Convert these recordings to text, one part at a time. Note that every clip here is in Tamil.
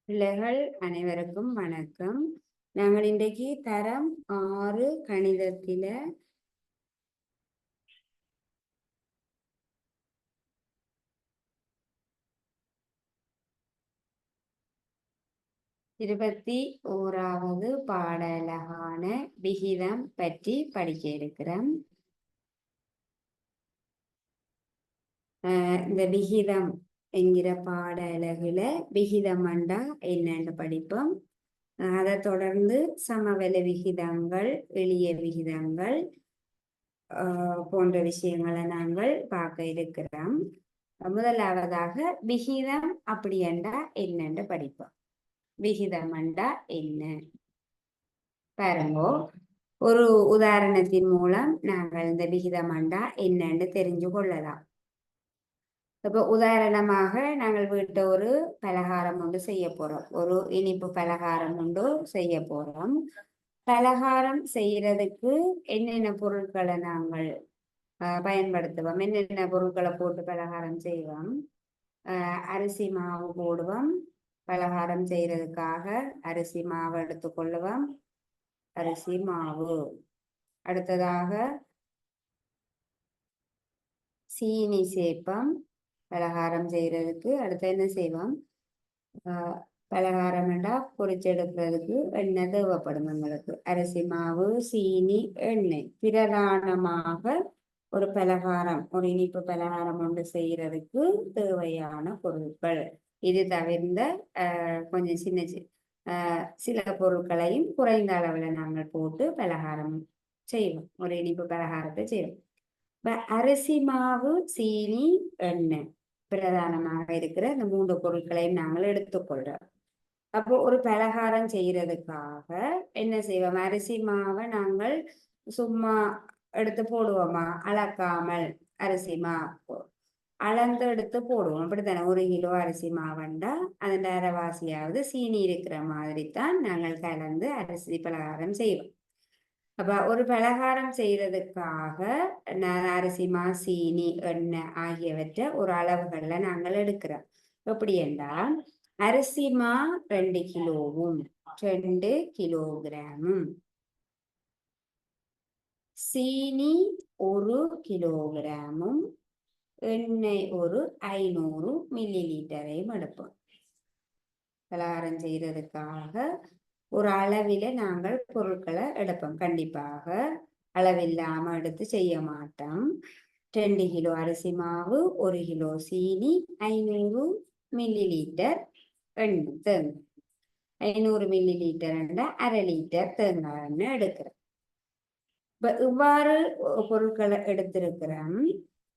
பிள்ளைகள் அனைவருக்கும் வணக்கம். நாங்கள் இன்றைக்கு தரம் 6 கணிதத்தில 21வது பாடலகான விகிதம் பற்றி படிக்க இருக்கிறோம். இந்த விகிதம் என்கிற பாடலகுல விகிதம் என்றா என்னன்னு படிப்போம். அதை தொடர்ந்து சமவெள விகிதங்கள், எளிய விகிதங்கள் போன்ற விஷயங்களை நாங்கள் பார்க்க இருக்கிறோம். முதலாவதாக விகிதம் அப்படி என்றா என்னன்னு படிப்போம். விகிதம் என்றா என்ன பாருங்கோ. ஒரு உதாரணத்தின் மூலம் நாங்கள் இந்த விகிதம் என்றா என்னன்னு தெரிஞ்சு கொள்ளலாம். இப்போ உதாரணமாக நாங்கள் வீட்டை ஒரு பலகாரம் ஒன்று செய்ய போறோம். ஒரு இனிப்பு பலகாரம் ஒன்று செய்ய போறோம். பலகாரம் செய்யறதுக்கு என்னென்ன பொருட்களை நாங்கள் பயன்படுத்துவோம், என்னென்ன பொருட்களை போட்டு பலகாரம் செய்வோம். அரிசி மாவு போடுவோம். பலகாரம் செய்யறதுக்காக அரிசி மாவு எடுத்துக்கொள்ளுவோம். அரிசி மாவு. அடுத்ததாக சீனி சேர்ப்போம் பலகாரம் செய்யறதுக்கு. அடுத்து என்ன செய்வோம், பலகாரம் என்றா பொரிச்செடுக்கிறதுக்கு எண்ணெய் தேவைப்படும் எங்களுக்கு. அரிசி மாவு, சீனி, எண்ணெய் பிரதானமாக ஒரு பலகாரம், ஒரு இனிப்பு பலகாரம் ஒன்று செய்யறதுக்கு தேவையான பொருட்கள். இது தவிர்ந்த கொஞ்சம் சின்ன சில பொருட்களையும் குறைந்த அளவில் நாங்கள் போட்டு பலகாரம் செய்வோம், ஒரு இனிப்பு பலகாரத்தை செய்வோம். அரிசி மாவு, சீனி, எண்ணெய் பிரதானமாக இருக்கிற இந்த 3 பொருட்களையும் நாங்கள் எடுத்துக்கொள்றோம். அப்போ ஒரு பலகாரம் செய்யறதுக்காக என்ன செய்வோம், அரிசி மாவை நாங்கள் சும்மா எடுத்து போடுவோமா, அளக்காமல் அரிசி மாவு அளந்து எடுத்து போடுவோம். அப்படித்தானே. 1 கிலோ அரிசி மாவண்டா அதன் அரைவாசியாவது சீனி இருக்கிற மாதிரி தான் நாங்கள் கலந்து அரிசி பலகாரம் செய்வோம். அப்ப ஒரு பலகாரம் செய்யறதுக்காக அரிசி மா, சீனி, எண்ணெய் ஆகியவற்றை ஒரு அளவுகள்ல நாங்கள் எடுக்கிறோம். எப்படி என்றால் அரிசி மா 2 கிலோவும் 2 கிலோகிராமும், சீனி 1 கிலோகிராமும், எண்ணெய் ஒரு 500 மில்லி லிட்டரையும் எடுப்போம். பலகாரம் செய்யறதுக்காக ஒரு அளவில நாங்கள் பொருட்களை எடுப்போம். கண்டிப்பாக அளவில்லாம எடுத்து செய்ய மாட்டோம். 2 கிலோ அரிசி மாவு, 1 கிலோ சீனி, 500 மில்லி லிட்டர் எண்ணெய், தேங்காய். 500 மில்லி லிட்டர் அரை லிட்டர் தேங்காய் எண்ணெய் எடுக்கிறோம். இப்ப இவ்வாறு பொருட்களை எடுத்திருக்கிறோம்.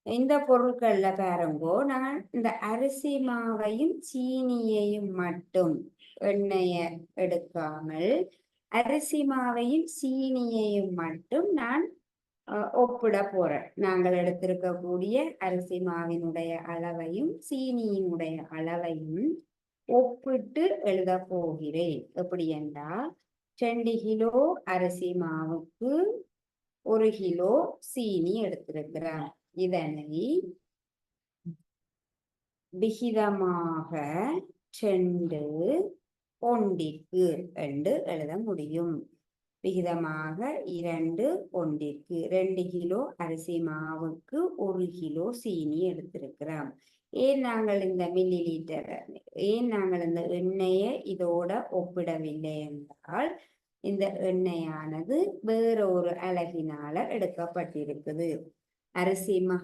இந்த பொருட்கள்ல பாருங்கோ, நான் இந்த அரிசி மாவையும் சீனியையும் மட்டும் எண்ணெய எடுக்காமல் அரிசி மாவையும் சீனியையும் மட்டும் நான் ஒப்பிட போறேன். நாங்கள் எடுத்திருக்கக்கூடிய அரிசி மாவினுடைய அளவையும் சீனியினுடைய அளவையும் ஒப்பிட்டு எழுத போகிறேன். எப்படி என்றால் 2 கிலோ அரிசி மாவுக்கு 1 கிலோ சீனி எடுத்திருக்கிறேன். இதனை விகிதமாக 2 ஒன்றிற்கு என்று எழுத முடியும். விகிதமாக 2 ஒன்றிற்கு. 2 கிலோ அரிசி மாவுக்கு 1 கிலோ சீனி எடுத்திருக்கிறோம். ஏன் நாங்கள் இந்த மில்லி லிட்டர், ஏன் நாங்கள் இந்த எண்ணெயை இதோட ஒப்பிடவில்லை என்றால் இந்த எண்ணெயானது வேற ஒரு அலகினால எடுக்கப்பட்டிருக்குது. அரிசி மா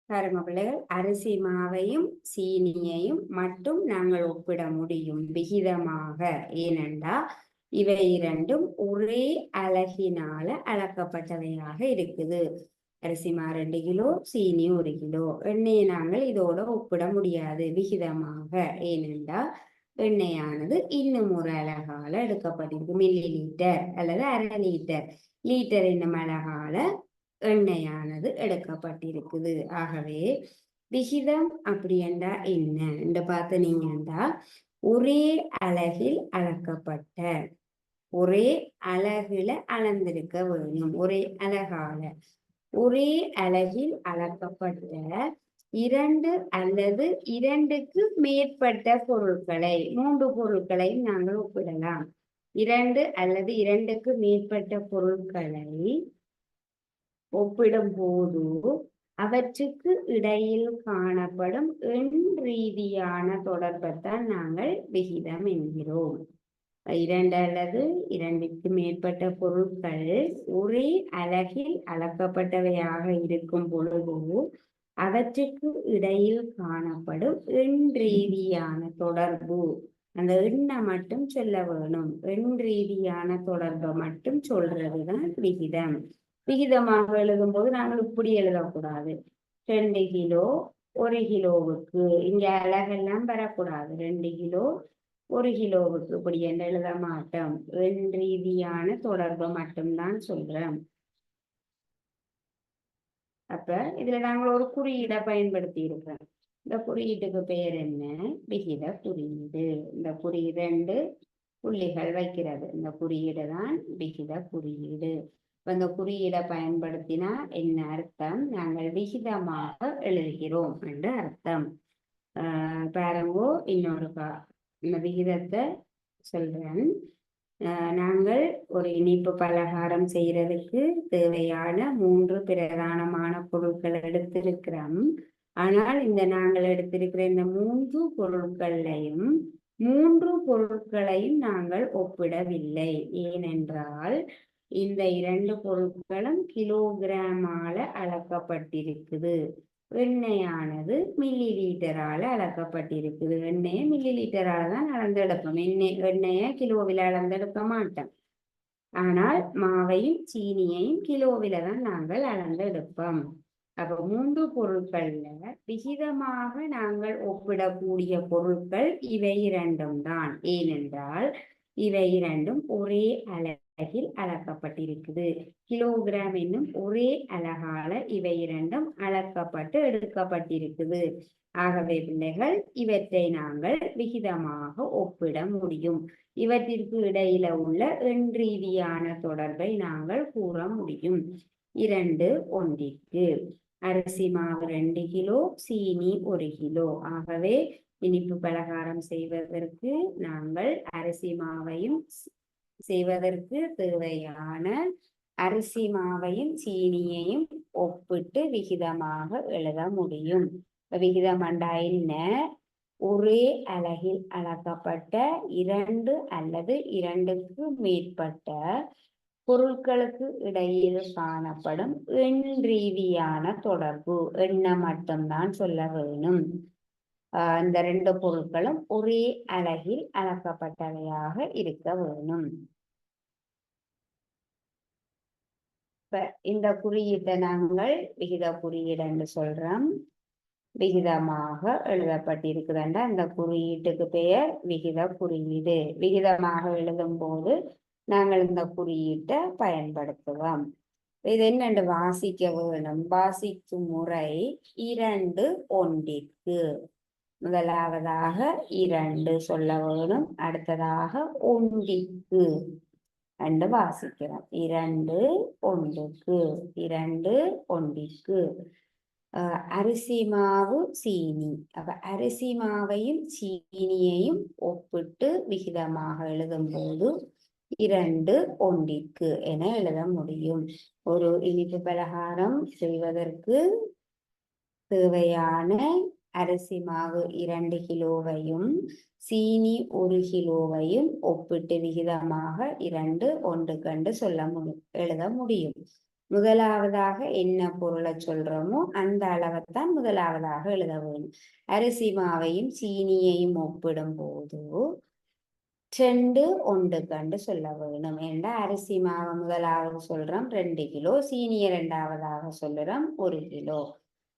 பாருங்க பிள்ளைகள், அரிசி மாவையும் சீனியையும் மட்டும் நாங்கள் ஒப்பிட முடியும் விகிதமாக. ஏனென்றா இவை இரண்டும் ஒரே அலகினால அளக்கப்பட்டவையாக இருக்குது. அரிசி மா 2 கிலோ, சீனி 1 கிலோ. எண்ணெயை நாங்கள் இதோட ஒப்பிட முடியாது விகிதமாக. ஏனென்றா எண்ணெயானது இன்னும் ஒரு அலகால எடுக்கப்பட்டிருக்கு. மில்லி லிட்டர் அல்லது அரை லிட்டர். லிட்டர் என்னும் அலகால எண்ணெயானது எடுக்கப்பட்டிருக்குது. ஆகவே விகிதம் அப்படி என்றா என்ன என்று பார்த்தீங்கன்னா, ஒரே அலகில் அளக்கப்பட்ட, ஒரே அலகுல அளந்திருக்க வேணும். ஒரே அலகால ஒரே அலகில் அளக்கப்பட்ட இரண்டு அல்லது இரண்டுக்கு மேற்பட்ட பொருட்களை, 3 பொருட்களை நாங்கள் ஒப்பிடலாம். 2 அல்லது 2க்கு மேற்பட்ட பொருட்களை ஒப்பிடும் போது அவற்றுக்கு இடையில் காணப்படும் எண் ரீதியான தொடர்பைத்தான் நாங்கள் விகிதம் என்கிறோம். 2 அல்லது 2க்கு மேற்பட்ட பொருட்கள் ஒரே அலகில் அளக்கப்பட்டவையாக இருக்கும் பொழுது அவற்றுக்கு இடையில் காணப்படும் எண் ரீதியான தொடர்பு, அந்த எண்ணை மட்டும் சொல்ல வேணும். எண் ரீதியான தொடர்பை மட்டும் சொல்றதுதான் விகிதம். விகிதமாக எழுதும் போது நாங்கள் இப்படி எழுதக்கூடாது, 2 கிலோ 1 கிலோவுக்கு, இங்க அலகெல்லாம் வரக்கூடாது. 2 கிலோ 1 கிலோவுக்கு இப்படி என்று எழுத மாட்டோம். எண் ரீதியான தொடர்பை மட்டும்தான் சொல்றோம். அப்ப இதுல நாங்கள் ஒரு குறியீடை பயன்படுத்தி இருக்கிறோம். இந்த குறியீட்டுக்கு பெயர் என்ன? விகித குறியீடு. இந்த குறியீடு 2 புள்ளிகள் வைக்கிறது. இந்த குறியீடு தான் விகித குறியீடு. இந்த குறியீடை பயன்படுத்தினா என்ன அர்த்தம்? நாங்கள் விகிதமாக எழுதுகிறோம் என்று அர்த்தம். பாருங்கோ, இன்னொரு இந்த விகிதத்தை சொல்றேன். நாங்கள் ஒரு இனிப்பு பலகாரம் செய்யறதுக்கு தேவையான 3 பிரதானமான பொருட்கள் எடுத்திருக்கிறோம். ஆனால் இந்த நாங்கள் எடுத்திருக்கிற இந்த 3 பொருட்களையும் 3 பொருட்களையும் நாங்கள் ஒப்பிடவில்லை. ஏனென்றால் இந்த 2 பொருட்களும் கிலோகிராமால அளக்கப்பட்டிருக்குது. எண்ணெயானது மில்லி லீட்டரால அளக்கப்பட்டிருக்குது. எண்ணெயை மில்லி லீட்டரால தான் அளந்தெடுப்போம். எண்ணெயை கிலோவில் அளந்தெடுக்க மாட்டோம். ஆனால் மாவையும் சீனியையும் கிலோவில தான் நாங்கள் அளந்தெடுப்போம். அப்ப 3 பொருட்கள்ல விகிதமாக நாங்கள் ஒப்பிடக்கூடிய பொருட்கள் இவை 2 தான். ஏனென்றால் இவை 2 ஒரே அலகில் அளக்கப்பட்டிருக்குது. கிலோகிராம் என்னும் ஒரே அலகால இவை 2 அளக்கப்பட்டு எடுக்கப்பட்டிருக்குது. ஆகவே பிள்ளைகள், இவற்றை நாங்கள் விகிதமாக ஒப்பிட முடியும். இவற்றிற்கு இடையில உள்ள எண் ரீதியான தொடர்பை நாங்கள் கூற முடியும். 2 ஒன்றிற்கு. அரிசி மாவு 2 கிலோ, சீனி 1 கிலோ. ஆகவே இனிப்பு பலகாரம் செய்வதற்கு நாங்கள் அரிசி மாவையும் செய்வதற்கு தேவையான அரிசி மாவையும் சீனியையும் ஒப்பிட்டு விகிதமாக எழுத முடியும். விகிதம் என்றா என்ன? ஒரே அலகில் அளக்கப்பட்ட 2 அல்லது 2க்கு மேற்பட்ட பொருட்களுக்கு இடையில் காணப்படும் எண் ரீதியான தொடர்பு. எண்ணை மட்டும்தான் சொல்ல வேணும். இந்த 2 பொருட்களும் ஒரே அலகில் அளக்கப்பட்டவையாக இருக்க வேணும். இந்த குறியீட்டை நாங்கள் விகித குறியீடு என்று சொல்றோம். விகிதமாக எழுதப்பட்டிருக்குதுண்டா இந்த குறியீட்டுக்கு பெயர் விகித குறியீடு. விகிதமாக எழுதும் போது நாங்கள் இந்த குறியீட்டை பயன்படுத்துவோம். இது என்னென்று வாசிக்க வேணும்? வாசிக்கும் முறை 2 ஒன்றிற்கு. முதலாவதாக 2 சொல்ல வேணும். அடுத்ததாக ஒன்றிற்கு என்று வாசிக்கிறோம். 2 ஒன்றுக்கு, 2 ஒன்றிற்கு. அரிசி மாவு சீனி. அப்ப அரிசி மாவையும் சீனியையும் ஒப்பிட்டு விகிதமாக எழுதும் போது 2 ஒன்றிற்கு என எழுத முடியும். ஒரு இனிப்பு பலகாரம் செய்வதற்கு தேவையான அரிசி மாவு 2 கிலோவையும் சீனி 1 கிலோவையும் ஒப்பிட்டு விகிதமாக 2 ஒன்றுக்கு சொல்ல எழுத முடியும். முதலாவதாக என்ன பொருளை சொல்றோமோ அந்த அளவைத்தான் முதலாவதாக எழுத வேண்டும். அரிசி மாவையும் சீனியையும் ஒப்பிடும் போது 2 ஒன்றுக்கு சொல்ல வேணும். ஏன்னா அரிசி மாவை முதலாவது சொல்றோம் 2 கிலோ, சீனியை 2ஆவதாக சொல்லுறோம் 1 கிலோ.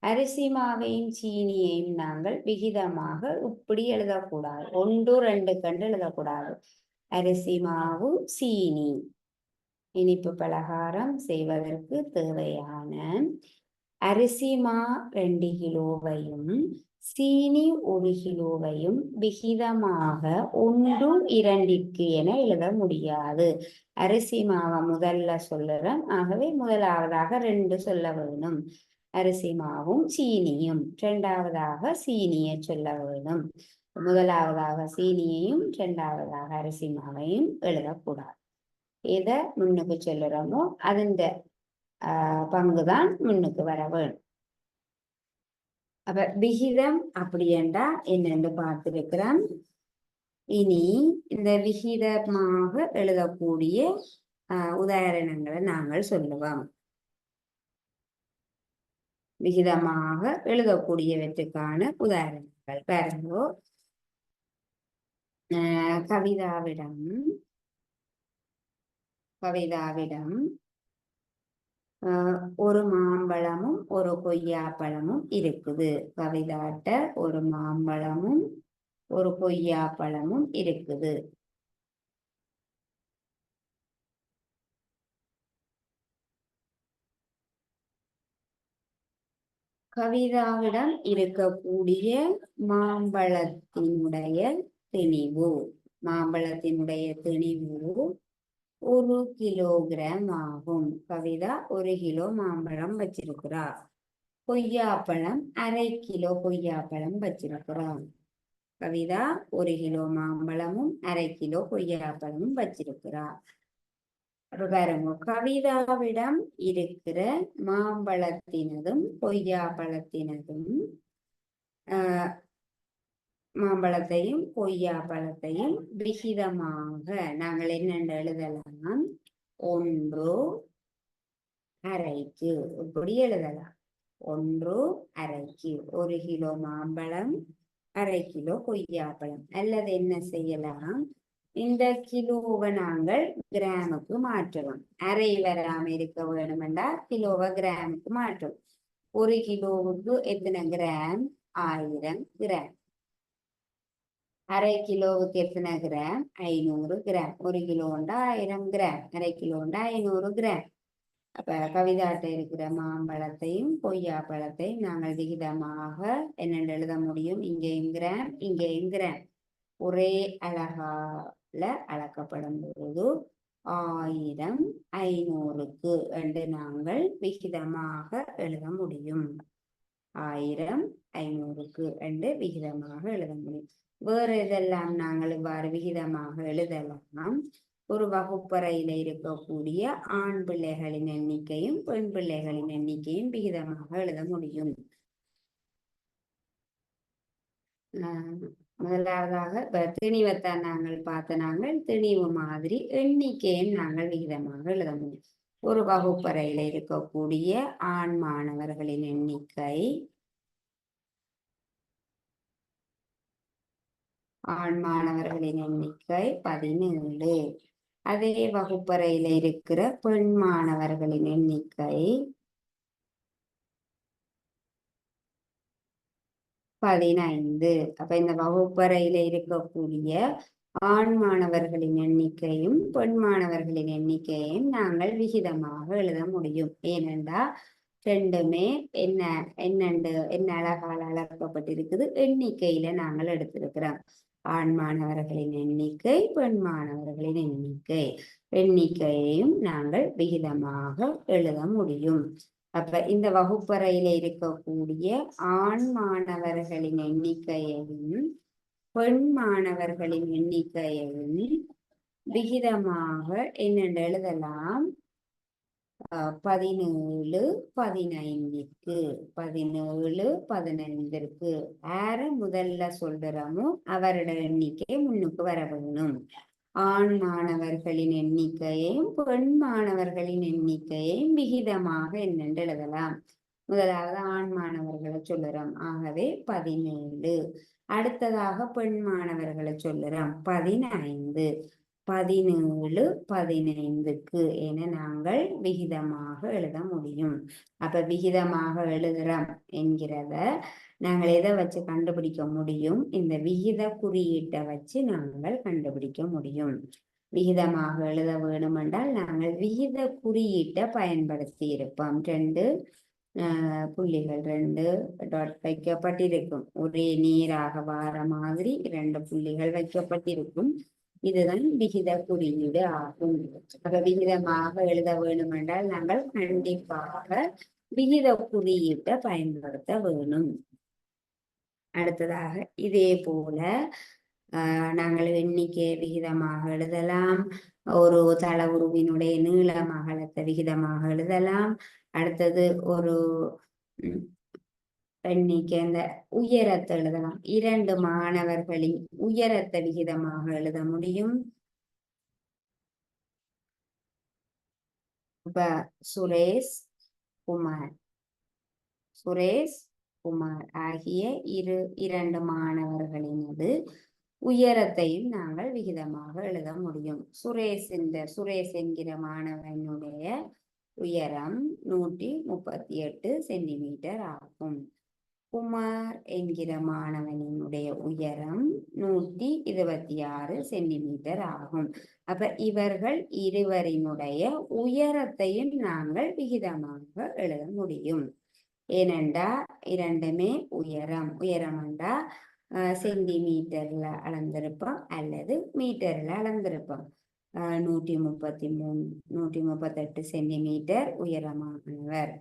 அரிசி மாவையும் சீனியையும் நாங்கள் விகிதமாக இப்படி எழுதக்கூடாது. 1 2 எழுதக்கூடாது. அரிசி மாவு சீனி. இனிப்பு பலகாரம் செய்வதற்கு தேவையான அரிசி மா 2 கிலோவையும் சீனி 1 கிலோவையும் விகிதமாக 1:2 என எழுத முடியாது. அரிசி மாவை முதல்ல சொல்லுறேன். ஆகவே முதலாவதாக 2 சொல்ல வேணும். அரிசி மாவும் சீனியும். இரண்டாவதாக சீனியை சொல்ல வேணும். முதலாவதாக சீனியையும் இரண்டாவதாக அரிசி மாவையும் எழுதக்கூடாது. எதை முன்னுக்கு சொல்லுறோமோ அதன் பங்குதான் முன்னுக்கு வர வேணும். அப்ப விகிதம் அப்படி என்றா என்னென்று பார்த்திருக்கிறோம். இனி இந்த விகிதமாக எழுதக்கூடிய உதாரணங்களை நாங்கள் சொல்லுவோம். விகிதமாக எழுதக்கூடியவற்றுக்கான உதாரணங்கள் பாருங்கோ. கவிதாவிடம் ஒரு மாம்பழமும் ஒரு கொய்யாப்பழமும் இருக்குது. கவிதாட்ட ஒரு மாம்பழமும் ஒரு கொய்யாப்பழமும் இருக்குது. கவிதாவிடம் இருக்கக்கூடிய மாம்பழத்தினுடைய திணிவு 1 கிலோகிராம் ஆகும். கவிதா 1 கிலோ மாம்பழம் வச்சிருக்கிறார். கொய்யாப்பழம் 1/2 கிலோ கொய்யாப்பழம் வச்சிருக்கிறார். கவிதா 1 கிலோ மாம்பழமும் 1/2 கிலோ கொய்யாப்பழமும் வச்சிருக்கிறார். பாருங்க, கவிதாவிடம் இருக்கிற மாம்பழத்தினதும் கொய்யாப்பழத்தினதும் மாம்பழத்தையும் கொய்யாப்பழத்தையும் விகிதமாக நாங்கள் என்னென்று எழுதலாம்? 1/2 இப்படி எழுதலாம். 1/2 1 கிலோ மாம்பழம் 1/2 கிலோ கொய்யாப்பழம். அல்லது என்ன செய்யலாம்? இந்த கிலோவை நாங்கள் கிராமுக்கு மாற்றலாம். அரை வராம இருக்க வேணுமெண்டா கிலோவை கிராமுக்கு மாற்றும். 1 கிலோவுக்கு எத்தனை கிராம்? 1000 கிராம். 1/2 கிலோவுக்கு எத்தனை கிராம்? 500 கிராம். 1 கிலோண்டா 1000 கிராம். 1/2 கிலோண்டா 500 கிராம். அப்ப கவிதாட்ட இருக்கிற மாம்பழத்தையும் கொய்யாப்பழத்தையும் நாங்கள் விகிதமாக என்னென்று எழுத முடியும்? இங்கேயும் கிராம், இங்கேயும் கிராம். ஒரே அழகால அளக்கப்படும் பொழுது 1000 500க்கு என்று நாங்கள் விகிதமாக எழுத முடியும். 1000 500க்கு என்று விகிதமாக எழுத முடியும். வேறு இதெல்லாம் நாங்கள் இவ்வாறு விகிதமாக எழுதலாம். ஒரு வகுப்பறையில இருக்கக்கூடிய ஆண் பிள்ளைகளின் எண்ணிக்கையும் பெண் பிள்ளைகளின் எண்ணிக்கையும் விகிதமாக எழுத முடியும். முதலாவதாக திணிவைத்தான் நாங்கள் பார்த்த நாங்கள் திணிவு மாதிரி எண்ணிக்கையும் நாங்கள் விகிதமாக எழுத முடியும். ஒரு வகுப்பறையில இருக்கக்கூடிய ஆண் மாணவர்களின் எண்ணிக்கை 17. அதே வகுப்பறையில இருக்கிற பெண் மாணவர்களின் எண்ணிக்கை 15. அப்ப இந்த வகுப்பறையில இருக்கக்கூடிய ஆண் மாணவர்களின் எண்ணிக்கையும் பெண் மாணவர்களின் எண்ணிக்கையும் நாங்கள் விகிதமாக எழுத முடியும். ஏனென்றா ரெண்டுமே என்ன அழகால் அளக்கப்பட்டிருக்குது? எண்ணிக்கையில நாங்கள் எடுத்திருக்கிறோம். ஆண் மாணவர்களின் எண்ணிக்கை, பெண் மாணவர்களின் எண்ணிக்கையையும் நாங்கள் விகிதமாக எழுத முடியும். அப்ப இந்த வகுப்பறையில இருக்கக்கூடிய ஆண் மாணவர்களின் எண்ணிக்கையையும் பெண் மாணவர்களின் எண்ணிக்கையையும் விகிதமாக என்னென்று எழுதலாம்? 17 15க்கு 17 15ற்கு யார முதல்ல சொல்றோமோ அவரோட எண்ணிக்கை முன்னுக்கு வர வேணும். ஆண் மாணவர்களின் எண்ணிக்கையையும் பெண் மாணவர்களின் எண்ணிக்கையையும் விகிதமாக என்னென்று எழுதலாம்? முதலாவது ஆண் மாணவர்களை சொல்லுறோம். ஆகவே 17. அடுத்ததாக பெண் மாணவர்களை சொல்லுறோம். 15. 17 15க்கு என நாங்கள் விகிதமாக எழுத முடியும். அப்ப விகிதமாக எழுதுறோம் என்கிறத நாங்கள் எதை வச்சு கண்டுபிடிக்க முடியும்? இந்த விகித குறியீட்டை வச்சு நாங்கள் கண்டுபிடிக்க முடியும். விகிதமாக எழுத வேணுமென்றால் நாங்கள் விகித குறியீட்டை பயன்படுத்தி இருப்போம். 2 புள்ளிகள் 2 டாட் வைக்கப்பட்டிருக்கும். ஒரே நீராக வார மாதிரி 2 புள்ளிகள் வைக்கப்பட்டிருக்கும். இதுதான் விகித குறியீடு ஆகும். விகிதமாக எழுத வேண்டும் என்றால் நாங்கள் கண்டிப்பாக விகித குறியீட்டை பயன்படுத்த வேணும். அடுத்ததாக இதே போல நாங்கள் எண்ணிக்கை விகிதமாக எழுதலாம். ஒரு தள உருவினுடைய நீளம் அகலத்தை விகிதமாக எழுதலாம். அடுத்தது ஒரு எண்ணிக்கை அந்த உயரத்தை எழுதலாம். 2 மாணவர்களின் உயரத்தை விகிதமாக எழுத முடியும். இப்ப சுரேஷ் குமார் ஆகிய 2 மாணவர்களினது உயரத்தையும் நாங்கள் விகிதமாக எழுத முடியும். சுரேஷ் என்கிற மாணவனுடைய உயரம் 138 சென்டிமீட்டர் ஆகும். குமார் என்கிற மாணவனினுடைய உயரம் 126 சென்டிமீட்டர் ஆகும். அப்ப இவர்கள் இருவரினுடைய உயரத்தையும் நாங்கள் விகிதமாக எழுத முடியும். ஏனென்றா இரண்டுமே உயரம் என்றா சென்டிமீட்டர்ல அளந்திருப்போம் அல்லது மீட்டர்ல அளந்திருப்போம். 138 சென்டிமீட்டர் உயரமானவர்.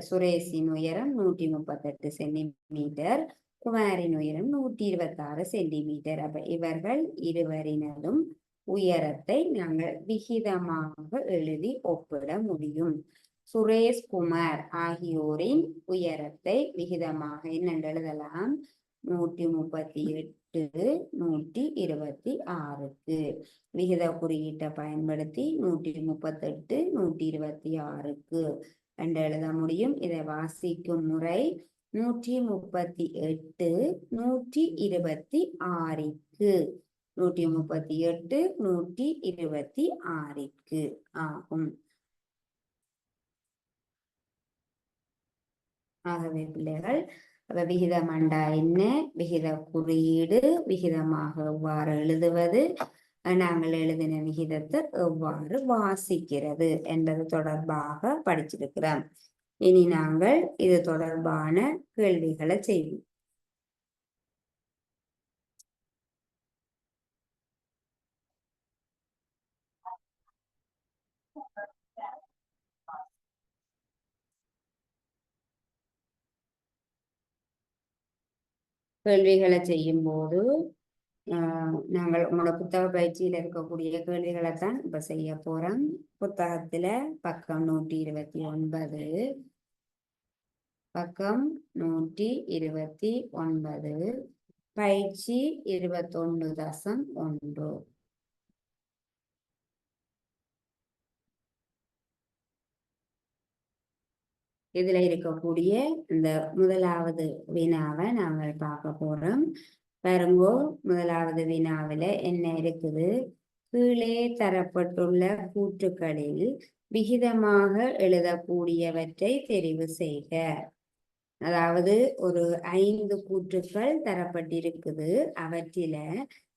சுரேஷின் உயரம் 138 சென்டிமீட்டர், குமாரின் உயரம் 126 சென்டிமீட்டர். அப்ப இவர்கள் இருவரினதும் உயரத்தை நாங்கள் விகிதமாக எழுதி ஒப்பிட முடியும். சுரேஷ் குமார் ஆகியோரின் உயரத்தை விகிதமாக என்ன எழுதலாம்? 138 126க்கு விகித குறியீட்டை பயன்படுத்தி 138 126க்கு என்று எழுத முடியும். இதை வாசிக்கும் முறை 138 126க்கு 138 126க்கு ஆகும். ஆகவே பிள்ளைகள் விகிதம் என்றா என்ன, விகித குறியீடு, விகிதமாக எவ்வாறு எழுதுவது, நாங்கள் எழுதின விகிதத்தை எவ்வாறு வாசிக்கிறது என்பது தொடர்பாக படிச்சிருக்கிறோம். இனி நாங்கள் இது தொடர்பான கேள்விகளை செய்வோம். கேள்விகளை செய்யும் போது நாங்கள் உங்களோட புத்தக பயிற்சியில் இருக்கக்கூடிய கேள்விகளை தான் இப்ப செய்ய போறோம். புத்தகத்துல பக்கம் 129, பக்கம் 129, பயிற்சி 21.1. இதுல இருக்கக்கூடிய இந்த முதலாவது வினாவை நாங்கள் பார்க்க போறோம். பாருங்கோ, முதலாவது வினாவில என்ன இருக்குது? கீழே தரப்பட்டுள்ள கூற்றுக்களில் விகிதமாக எழுதக்கூடியவற்றை தெரிவு செய்க. அதாவது ஒரு 5 கூற்றுக்கள் தரப்பட்டிருக்குது. அவற்றில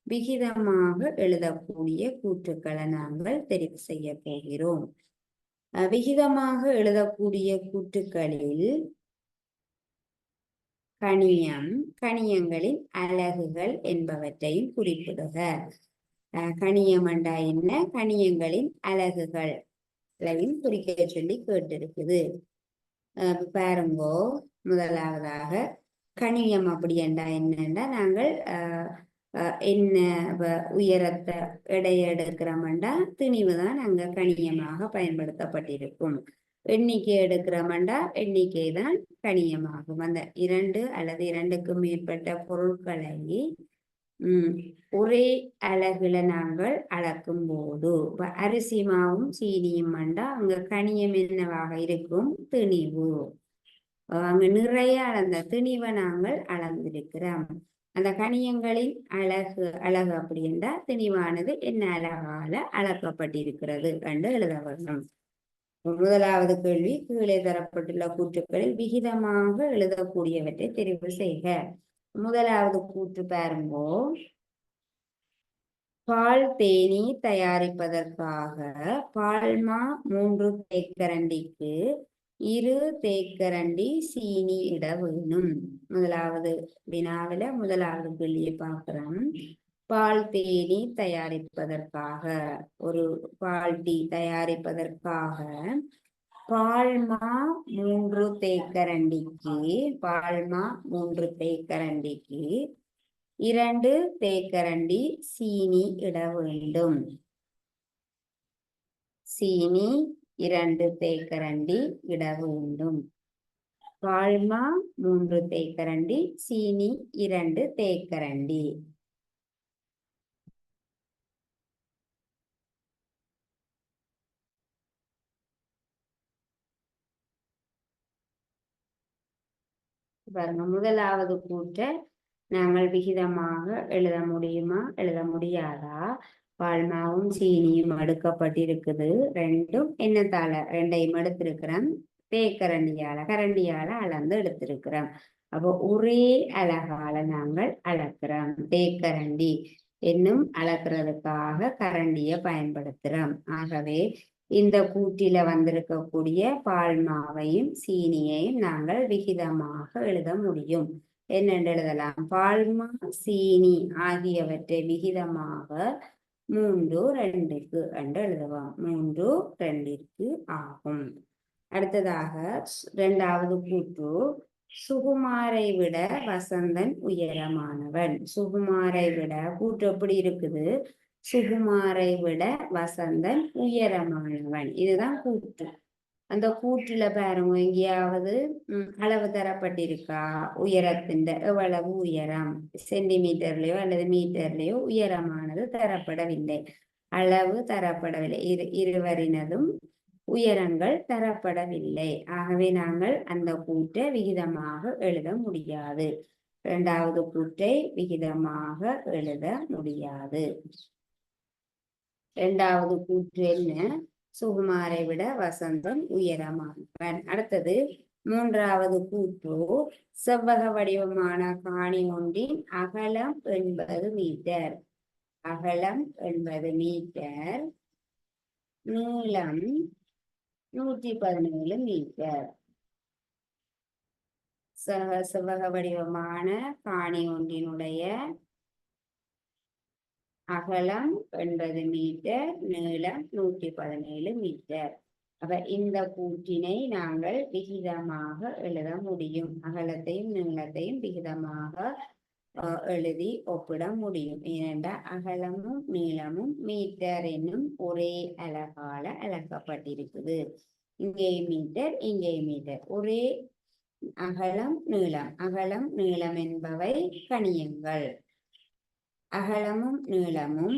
விகிதமாக எழுதக்கூடிய கூற்றுக்களை நாங்கள் தெரிவு செய்ய போகிறோம். விகிதமாக எழுதக்கூடிய கூற்றுக்களில் கணியங்களின் அலகுகள் என்பவற்றையும் குறிப்பிடுக. கணியம் என்றா என்ன, கணியங்களின் அலகுகளையும் குறிக்க சொல்லி கேட்டிருக்குது. பாருங்கோ, முதலாவதாக கணியம் அப்படி என்றா என்னன்னா, நாங்கள் என்ன உயரத்தை எடையை எடுக்கிறோம்டா திணிவு தான் அங்க கணியமாக பயன்படுத்தப்பட்டிருக்கும். எண்ணிக்கை எடுக்கிறோம்டா எண்ணிக்கை தான் கணியமாகும். அந்த 2 அல்லது 2க்கு மேற்பட்ட பொருட்களை ஒரே அலகுல நாங்கள் அளக்கும் போது, அரிசி மாவும் சீனியும் மண்டா அங்க கணியம் என்னவாக இருக்கும்? திணிவு. அங்க நிறைய அளந்த திணிவை நாங்கள் அளந்திருக்கிறோம். அந்த கணியங்களின் அழகு அப்படி என்றால் திணிவானது என்ன அழகால அளக்கப்பட்டிருக்கிறது என்று எழுத வேண்டும். முதலாவது கேள்வி, கீழே தரப்பட்டுள்ள கூற்றுக்களில் விகிதமாக எழுதக்கூடியவற்றை தெரிவு செய்க. முதலாவது கூற்று பாருங்கோ, பால் தேனீ தயாரிப்பதற்காக பால்மா 3 தேக்கரண்டிக்கு 2 தேக்கரண்டி சீனி இட வேணும். முதலாவது வினாவில முதலாவது கேள்வியை பார்க்கிறோம். பால் தேனி தயாரிப்பதற்காக ஒரு பால் டீ தயாரிப்பதற்காக பால்மா 3 தேக்கரண்டிக்கு பால்மா 3 தேக்கரண்டிக்கு 2 தேக்கரண்டி சீனி இட வேண்டும். சீனி 2 தேக்கரண்டி இட வேண்டும். பால்மா 3 தேக்கரண்டி சீனி 2 தேக்கரண்டி. பாருங்க, முதலாவது கூற்றை நாங்கள் விகிதமாக எழுத முடியுமா எழுத முடியாதா? பால்மாவும் சீனியும் அடுக்கப்பட்டிருக்குது. ரெண்டும் என்னத்தால ரெண்டையும் எடுத்திருக்கிறோம், கரண்டியால அளந்து எடுத்திருக்கிறோம். அப்போ ஒரே அலகால நாங்கள் அளக்கிறோம். தேக்கரண்டி என்னும் அளக்கிறதுக்காக கரண்டிய பயன்படுத்துறோம். ஆகவே இந்த கூட்டில வந்திருக்கக்கூடிய பால்மாவையும் சீனியையும் நாங்கள் விகிதமாக எழுத முடியும். என்னென்று எழுதலாம்? பால்மா சீனி ஆகியவற்றை விகிதமாக 3:2 என்று எழுதுவோம். 3:2 ஆகும். அடுத்ததாக இரண்டாவது கூற்று, சுகுமாரை விட வசந்தன் உயரமானவன். சுகுமாரை விட கூற்று எப்படி இருக்குது? சுகுமாரை விட வசந்தன் உயரமானவன். இதுதான் கூற்று. அந்த கூற்றுல பாருங்க, எங்கேயாவது அளவு தரப்பட்டிருக்கா? உயரத்தின் எவ்வளவு உயரம், சென்டிமீட்டர்லயோ அல்லது மீட்டர்லயோ உயரமானது தரப்படவில்லை. அளவு தரப்படவில்லை. இருவரினதும் உயரங்கள் தரப்படவில்லை. ஆகவே நாங்கள் அந்த கூற்றை விகிதமாக எழுத முடியாது. இரண்டாவது கூற்றை விகிதமாக எழுத முடியாது. இரண்டாவது கூற்று என்ன? சுகுமாரை விட வசந்தன் உயரமானவன். அடுத்தது மூன்றாவது கூற்று, செவ்வக வடிவமான காணி ஒன்றின் அகலம் 80 மீட்டர். அகலம் 80 மீட்டர், நீளம் 117 மீட்டர். செவ்வக வடிவமான காணி ஒன்றினுடைய அகலம் 80 மீட்டர், நீளம் 117 மீட்டர். அப்ப இந்த கூற்றினை நாங்கள் விகிதமாக எழுத முடியும். அகலத்தையும் நீளத்தையும் விகிதமாக எழுதி ஒப்பிட முடியும். ஏனென்றால் அகலமும் நீளமும் மீட்டர் என்னும் ஒரே அலகால அளக்கப்பட்டிருக்குது. இங்கே மீட்டர், இங்கே மீட்டர், ஒரே அகலம் நீளம். அகலம் நீளம் என்பவை கணியங்கள். அகலமும் நீளமும்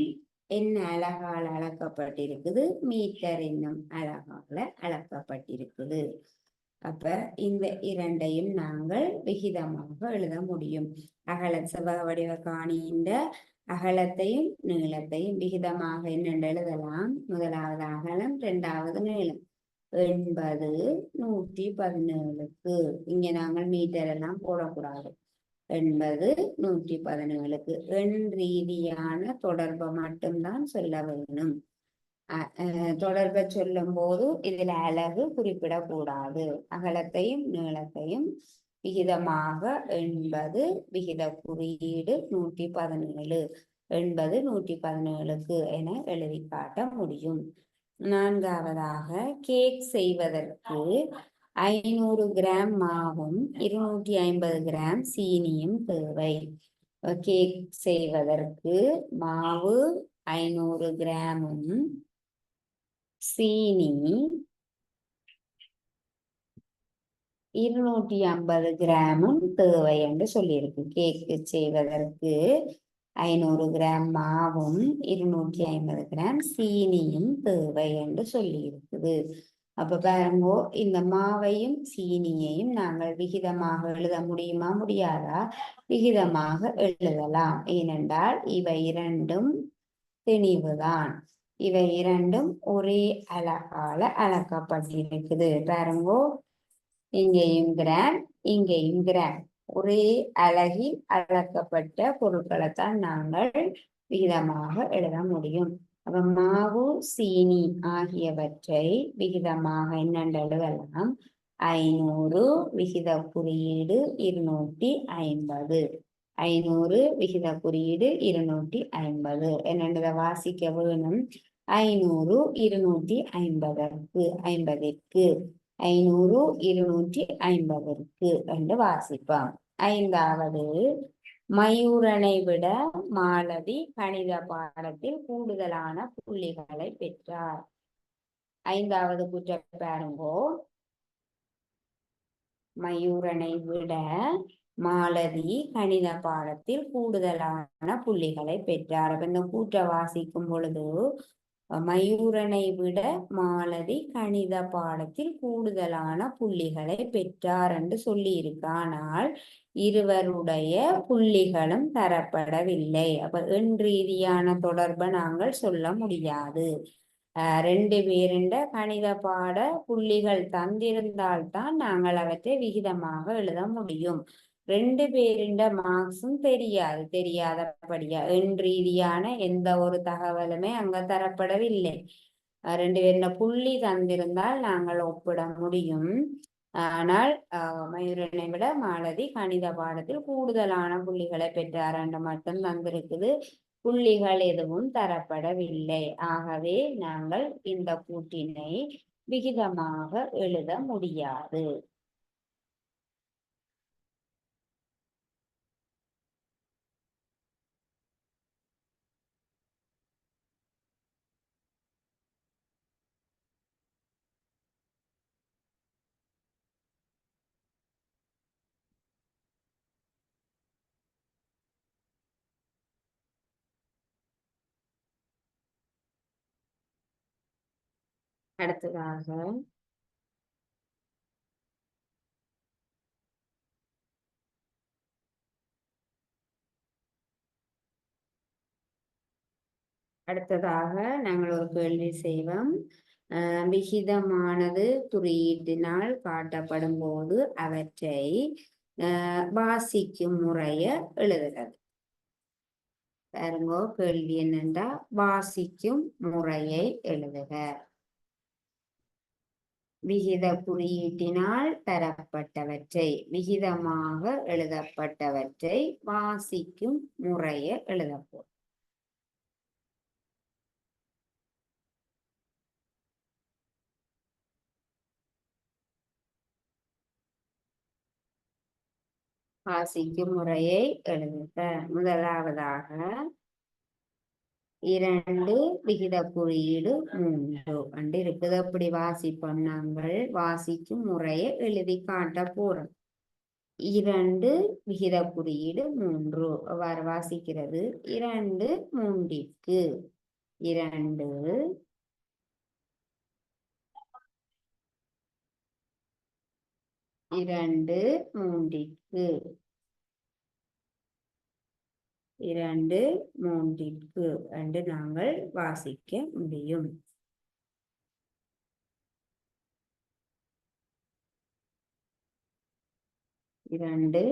என்ன அலகால அளக்கப்பட்டிருக்குது? மீட்டர் என்னும் அலகால அளக்கப்பட்டிருக்குது. அப்ப இந்த இரண்டையும் நாங்கள் விகிதமாக எழுத முடியும். செவ்வக வடிவ காணியின் அகலத்தையும் நீளத்தையும் விகிதமாக என்னென்று எழுதலாம்? முதலாவது அகலம், இரண்டாவது நீளம். 80 117க்கு இங்க நாங்கள் மீட்டர் எல்லாம் போடக்கூடாது. 80 117க்கு எண் ரீதியான தொடர்பை மட்டும்தான் சொல்ல வேணும். தொடர்பை சொல்லும் போது இதுல அலகு குறிப்பிடக்கூடாது. அகலத்தையும் நீளத்தையும் விகிதமாக 80 விகித குறியீடு 117, 80 117க்கு என எழுதி காட்ட முடியும். நான்காவதாக, கேக் செய்வதற்கு 500 கிராம் மாவும் 250 கிராம் சீனியும் தேவை. கேக் செய்வதற்கு மாவு 500 கிராமும் சீனி 250 கிராமும் தேவை என்று சொல்லியிருக்கு. கேக்கு செய்வதற்கு 500 கிராம் மாவும் 250 கிராம் சீனியும் தேவை என்று சொல்லி இருக்குது. அப்ப பாருங்க, இந்த மாவையும் சீனியையும் நாங்கள் விகிதமாக எழுத முடியுமா முடியாதா? விகிதமாக எழுதலாம். ஏனென்றால் இவை இரண்டும் திணிவுதான். இவை இரண்டும் ஒரே அலகால அளக்கப்பட்டிருக்குது. பாருங்கோ, இங்கேயும் கிராம், இங்கேயும் கிராம், ஒரே அலகில் அளக்கப்பட்ட பொருட்களைத்தான் நாங்கள் விகிதமாக எழுத முடியும். அப்ப மாவு சீனி ஆகியவற்றை விகிதமாக என்னென்று எழுதலாம்? 500 விகித குறியீடு 250. 500 விகித குறியீடு 250 என்னென்றதை வாசிக்க வேணும். 500 250ற்கு 50ற்கு 500 250ற்கு என்று வாசிப்போம். 5வது மயூரனை விட மாலதி கணித பாடத்தில் கூடுதலான புள்ளிகளை பெற்றார். 5வது குற்ற பாருங்கோ. மயூரனை விட மாலதி கணித பாடத்தில் கூடுதலான புள்ளிகளை பெற்றார். இந்த கூற்ற வாசிக்கும் பொழுது மயூரனை விட மாலதி கணித பாடத்தில் கூடுதலான புள்ளிகளை பெற்றார் என்று சொல்லி இருக்கு. ஆனால் இருவருடைய புள்ளிகளும் தரப்படவில்லை. அப்ப எண் ரீதியான தொடர்பை நாங்கள் சொல்ல முடியாது. 2 பேருண்ட கணித பாட புள்ளிகள் தந்திருந்தால்தான் நாங்கள் அவற்றை விகிதமாக எழுத முடியும். 2 பேருண்ட மார்க்ஸும் தெரியாதபடியா எண் ரீதியான எந்த ஒரு தகவலுமே அங்க தரப்படவில்லை. 2 பேருண்ட புள்ளி தந்திருந்தால் நாங்கள் ஒப்பிட முடியும். ஆனால் மயூரனை விட மாலதி கணித பாடத்தில் கூடுதலான புள்ளிகளை பெற்றார் என்று மட்டும் தந்திருக்குது. புள்ளிகள் எதுவும் தரப்படவில்லை. ஆகவே நாங்கள் இந்த கூற்றினை விகிதமாக எழுத முடியாது. அடுத்ததாக நாங்கள் ஒரு கேள்வி செய்வோம். விகிதமானது குறியீட்டினால் காட்டப்படும் போது அவற்றை வாசிக்கும் முறைய எழுதுகிறது. பாருங்கோ, கேள்வி என்னென்றா வாசிக்கும் முறையை எழுதுக. விகித குறியீட்டினால் தரப்பட்டவற்றை விகிதமாக எழுதப்பட்டவற்றை வாசிக்கும் முறைய எழுதப்போம். வாசிக்கும் முறையை எழுதுக. முதலாவதாக 2 விகித குறியீடு 3 அண்டு இருக்குது. அப்படி வாசிப்போம். நாங்கள் வாசிக்கும் முறையை எழுதி காட்ட போறோம். 2 விகித குறியீடு 3 அவ்வாறு வாசிக்கிறது. 2 3ற்கு 2 2 3ற்கு 2 3ற்கு என்று நாங்கள் வாசிக்க முடியும். இரண்டு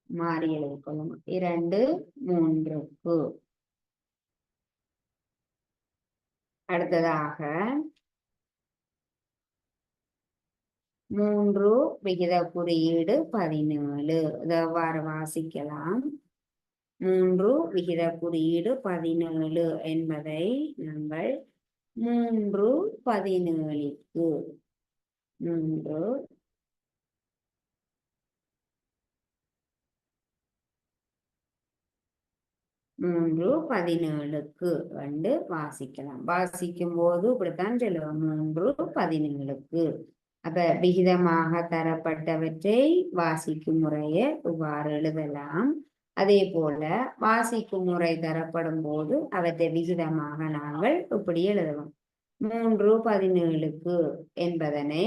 மாறி எழுதிக்கொள்ளும். 2 3ற்கு. அடுத்ததாக 3 விகித குறியீடு 17 எவ்வாறு வாசிக்கலாம். 3 விகித குறியீடு 17 என்பதை நாங்கள் 3 17ற்கு 3 17க்கு வந்து வாசிக்கலாம். வாசிக்கும் போது இப்படித்தான் சொல்லுவோம். 3 17க்கு. அப்ப விகிதமாக தரப்பட்டவற்றை வாசிக்கும் முறையை இவ்வாறு எழுதலாம். அதே போல வாசிக்கும் முறை தரப்படும் போது அவற்றை விகிதமாக நாங்கள் இப்படி எழுதுவோம். 3 17க்கு என்பதனை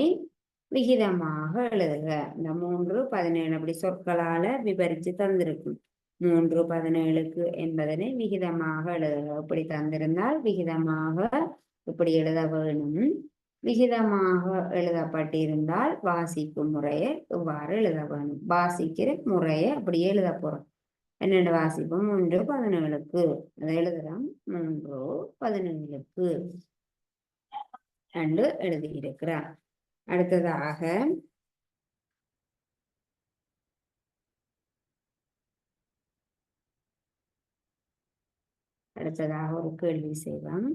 விகிதமாக எழுதுக. இந்த 3 17 அப்படி சொற்களால விவரித்து தந்திருக்கும். 3 17க்கு என்பதனை விகிதமாக எழுதுக. இப்படி தந்திருந்தால் விகிதமாக இப்படி எழுத வேணும். விகிதமாக எழுதப்பட்டிருந்தால் வாசிக்கும் முறையை இவ்வாறு எழுத வேணும். வாசிக்கிற முறையை அப்படியே எழுத போறோம். என்னென்ன வாசிப்போம். 3 17க்கு அதை எழுதுறோம். 3 17க்கு என்று எழுதியிருக்கிறார். அடுத்ததாக ஒரு கேள்வி செய்வோம்.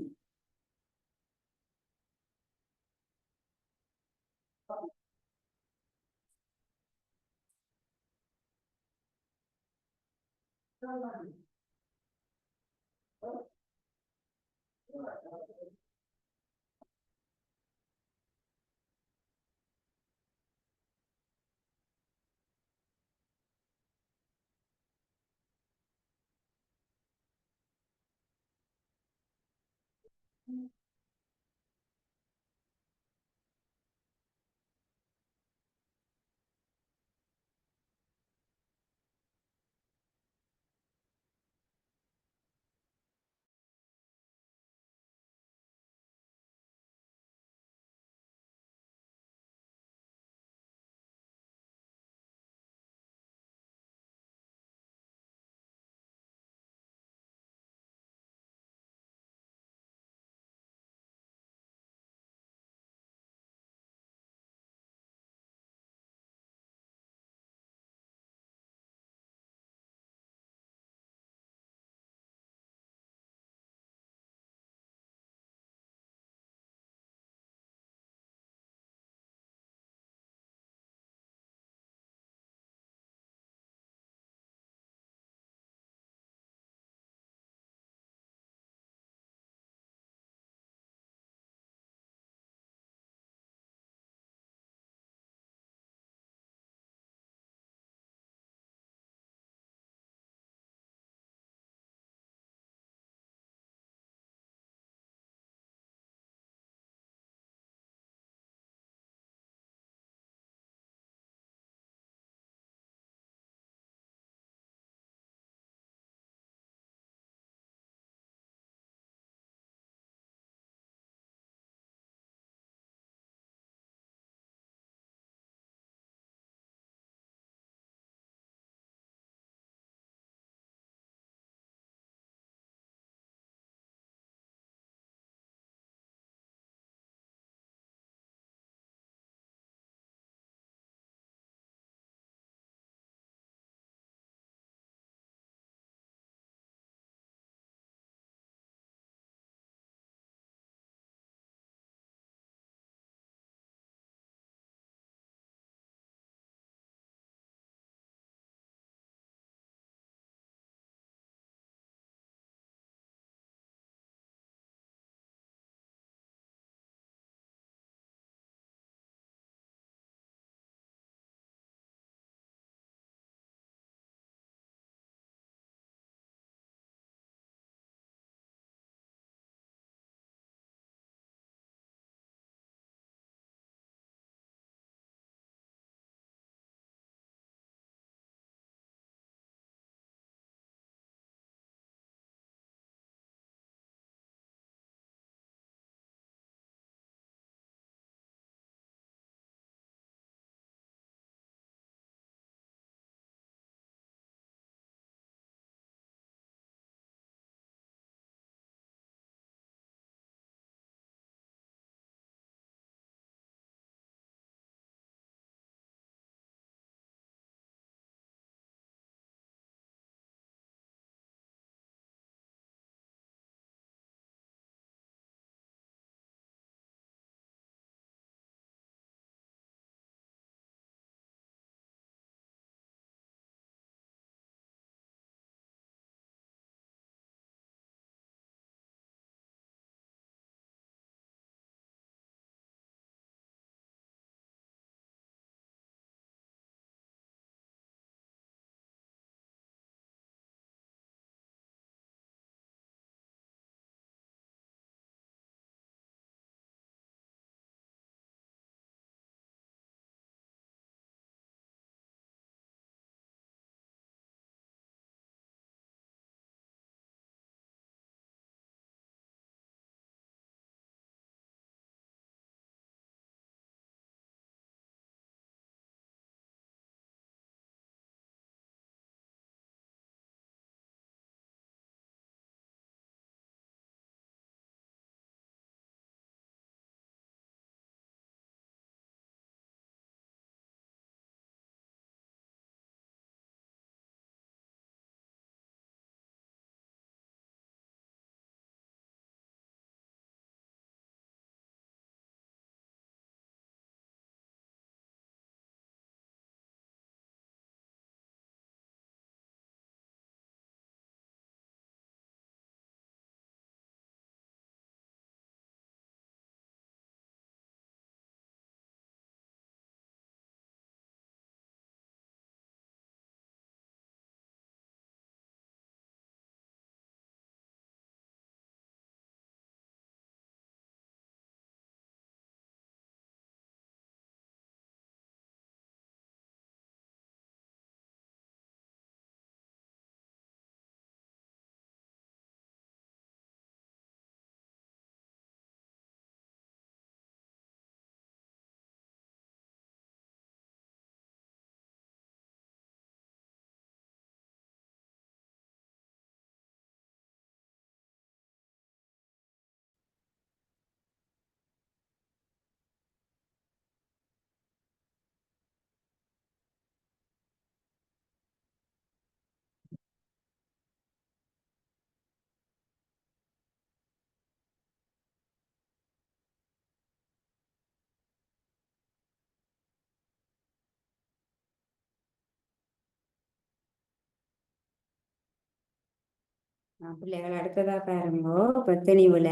பிள்ளைகள் அடுத்ததா பாருங்கோ. இப்ப தெளிவுல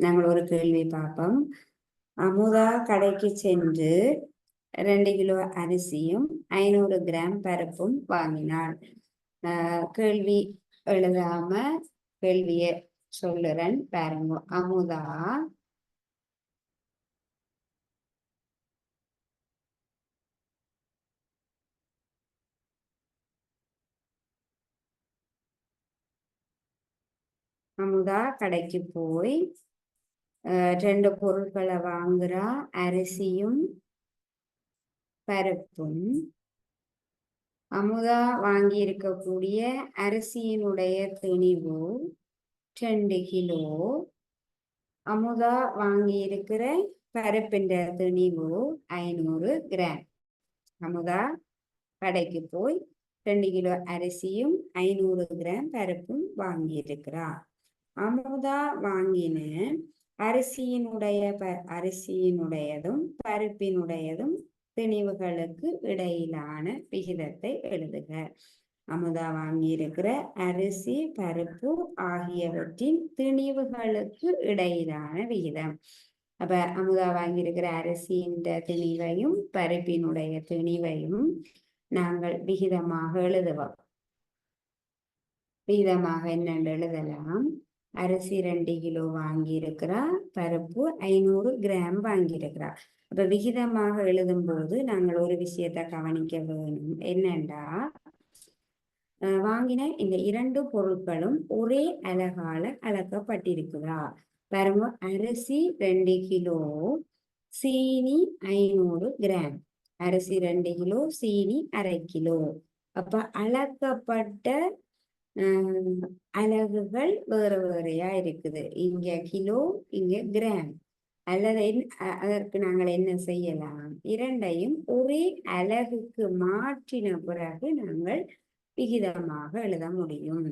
நாங்கள் ஒரு கேள்வி பார்ப்போம். அமுதா கடைக்கு சென்று 2 கிலோ அரிசியும் 500 கிராம் பருப்பும் வாங்கினாள். கேள்வி எழுதாம கேள்விய சொல்லுறேன் பாருங்க. அமுதா கடைக்கு போய் 2 பொருட்களை வாங்குறா, அரிசியும் பருப்பும். அமுதா வாங்கி இருக்கக்கூடிய அரிசியினுடைய திணிவு 2 கிலோ. அமுதா வாங்கி இருக்கிற பருப்பின் திணிவு 500 கிராம். அமுதா கடைக்கு போய் 2 கிலோ அரிசியும் 500 கிராம் பருப்பும் வாங்கி இருக்கிறார். அமுதா வாங்கின அரிசியினுடையதும் பருப்பினுடையதும் திணிவுகளுக்கு இடையிலான விகிதத்தை எழுதுக. அமுதா வாங்கியிருக்கிற அரிசி பருப்பு ஆகியவற்றின் திணிவுகளுக்கு இடையிலான விகிதம். அப்ப அமுதா வாங்கியிருக்கிற அரிசியின் திணிவையும் பருப்பினுடைய திணிவையும் நாங்கள் விகிதமாக எழுதுவோம். விகிதமாக என்னென்று எழுதலாம். அரிசி 2 கிலோ வாங்கி இருக்கிறா, பருப்பு 500 கிராம் வாங்கியிருக்கிறா. அப்ப விகிதமாக எழுதும் போது நாங்கள் ஒரு விஷயத்தை கவனிக்க வேணும். என்னண்டா, வாங்கின இந்த 2 பொருட்களும் ஒரே அலகால அளக்கப்பட்டிருக்கிறா. பாருங்க, அரிசி 2 கிலோ, சீனி 500 கிராம். அரிசி 2 கிலோ, சீனி 1/2 கிலோ. அப்ப அளக்கப்பட்ட அலகுகள் வேறு வேறையா இருக்குது. இங்க கிலோ, இங்க கிராம். அல்லது அதற்கு நாங்கள் என்ன செய்யலாம், இரண்டையும் ஒரே அலகுக்கு மாற்றின பிறகு நாங்கள் விகிதமாக எழுத முடியும்.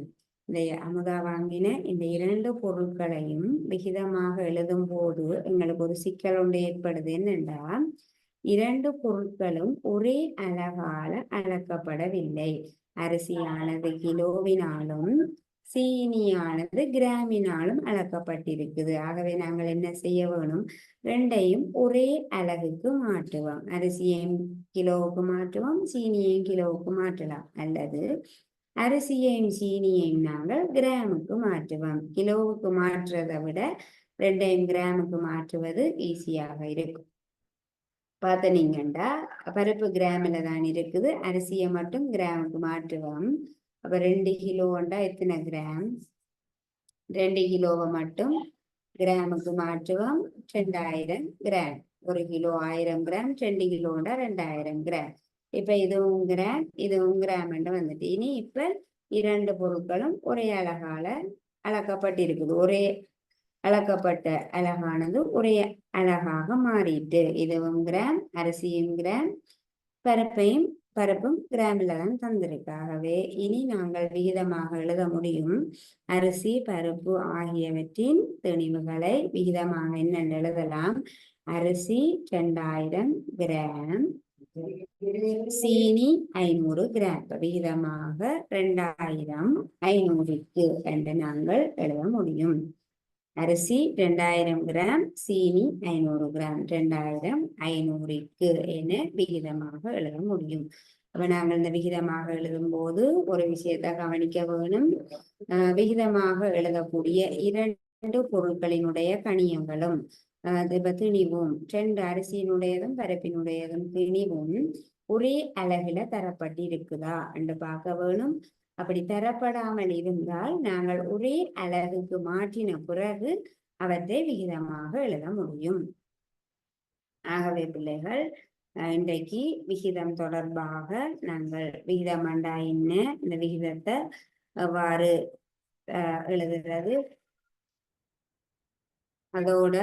இந்த அமுதா வாங்கின இந்த 2 பொருட்களையும் விகிதமாக எழுதும் போது எங்களுக்கு ஒரு சிக்கல் ஒன்று ஏற்படுது. என்னென்றா, 2 பொருட்களும் ஒரே அலகால அளக்கப்படவில்லை. அரிசியானது கிலோவினாலும் சீனியானது கிராமினாலும் அளக்கப்பட்டிருக்குது. ஆகவே நாங்கள் என்ன செய்ய வேணும், ரெண்டையும் ஒரே அலகுக்கு மாற்றுவோம். அரிசியையும் கிலோவுக்கு மாற்றுவோம், சீனியையும் கிலோவுக்கு மாற்றலாம். அல்லது அரிசியையும் சீனியையும் நாங்கள் கிராமுக்கு மாற்றுவோம். கிலோவுக்கு மாற்றுறதை விட 2யும் கிராமுக்கு மாற்றுவது ஈஸியாக இருக்கும். பார்த்தனீங்கண்டா பருப்பு கிராமில் தான் இருக்குது, அரிசியை மட்டும் கிராமுக்கு மாற்றுவோம். அப்போ 2 கிலோண்டா எத்தனை கிராம்? 2 கிலோவை மட்டும் கிராமுக்கு மாற்றுவோம். 2000 கிராம். 1 kilo 1000 gram, 2 கிலோண்டா 2000 gram. இப்ப இதுவும் கிராம், இதுவும் கிராம் என்று வந்துட்டு. இனி இப்ப 2 பொருட்களும் ஒரே அலகால அளக்கப்பட்டிருக்குது. ஒரே அளக்கப்பட்ட அலகானது ஒரே அலகாக மாறிட்டு. இதுவும் கிராம், அரிசியும் கிராம், பருப்பும் கிராமில் தான் தந்திருக்காகவே இனி நாங்கள் விகிதமாக எழுத முடியும். அரிசி பருப்பு ஆகியவற்றின் திணிவுகளை விகிதமாக என்னென்று எழுதலாம். அரிசி 2000 கிராம், சீனி 500 கிராம். விகிதமாக 2000 500க்கு என்று நாங்கள் எழுத முடியும். அரிசி 2000 கிராம், சீனி 500 கிராம். 2000 500க்கு என விகிதமாக எழுத முடியும். அப்ப நாங்கள் இந்த விகிதமாக எழுதும் போது ஒரு விஷயத்தை கவனிக்க வேணும். விகிதமாக எழுதக்கூடிய 2 பொருட்களினுடைய கணியங்களும் இப்ப திணிவும் 2 அரிசியினுடையதும் பருப்பினுடையதும் திணிவும் ஒரே அலகுல தரப்பட்டு இருக்குதா என்று பார்க்க வேணும். அப்படி தரப்படாமல் இருந்தால் நாங்கள் ஒரே அலகுக்கு மாற்றின பிறகு அவற்றை விகிதமாக எழுத முடியும். ஆகவே பிள்ளைகள், இன்றைக்கு விகிதம் தொடர்பாக நாங்கள் விகிதம் அண்டா என்ன, இந்த விகிதத்தை எவ்வாறு எழுதுகிறது, அதோட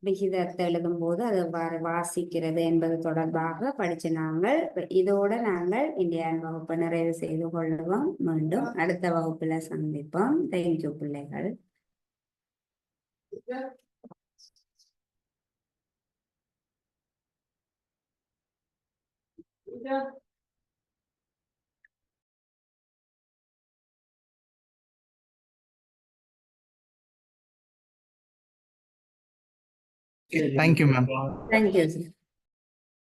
விகிதத்தை எழுதும் போது அது எவ்வாறு வாசிக்கிறது என்பது தொடர்பாக படிச்சு நாங்கள் இதோட நாங்கள் இந்திய வகுப்பை நிறைவு செய்து கொள்ளுவோம். மீண்டும் அடுத்த வகுப்புல சந்திப்போம். தேங்க்யூ பிள்ளைகள். Thank you ma'am. Thank you sir.